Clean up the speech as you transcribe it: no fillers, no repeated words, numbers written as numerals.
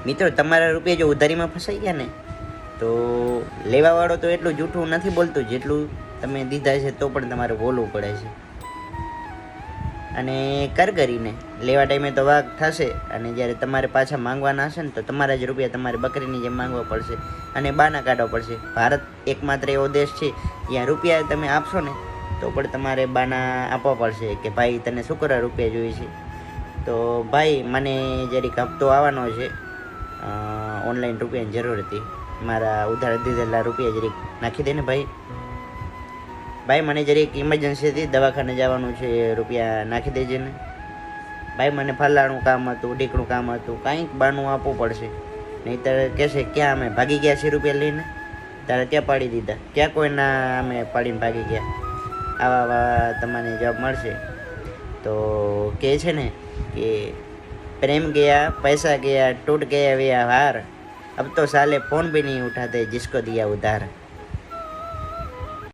મિત્રો તમારા રૂપિયા જો ઉધારીમાં ફસાઈ ગયા ને તો લેવાવાળો તો એટલું જૂઠું નથી બોલતું જેટલું તમે દીધા છે તો પણ તમારે બોલવું પડે છે. અને કરગરીને લેવા ટાઈમે તો વાઘ થશે અને જ્યારે તમારે પાછા માંગવાના હશે ને તો તમારા જ રૂપિયા તમારે બકરીની જેમ માંગવા પડશે અને બાના કાઢવા પડશે. ભારત એકમાત્ર એવો દેશ છે જ્યાં રૂપિયા તમે આપશો ને તો પણ તમારે બાના આપવા પડશે કે ભાઈ તને શું કરવા રૂપિયા જોઈએ છે. તો ભાઈ મને જરીક હપ્તો આવવાનો છે, ઓનલાઈન રૂપિયાની જરૂર હતી, મારા ઉધાર દીધેલા રૂપિયા જરીક નાખી દે ને ભાઈ. ભાઈ મને જરીક ઇમરજન્સી હતી, દવાખાને જવાનું છે, રૂપિયા નાખી દેજે ને ભાઈ. મને ફલાણું કામ હતું, ઢીકણું કામ હતું, કાંઈક બાનું આપવું પડશે, નહીંતર કહેશે ક્યાં અમે ભાગી ગયા છીએ રૂપિયા લઈને, તારે ત્યાં પાડી દીધા, ક્યાં કોઈના અમે પાડીને ભાગી ગયા. આવા તમને જવાબ મળશે. તો કહે છે ને કે प्रेम गया पैसा गया टूट गया व्यवहार, अब तो साले फोन भी नहीं उठाते जिसको दिया उधार.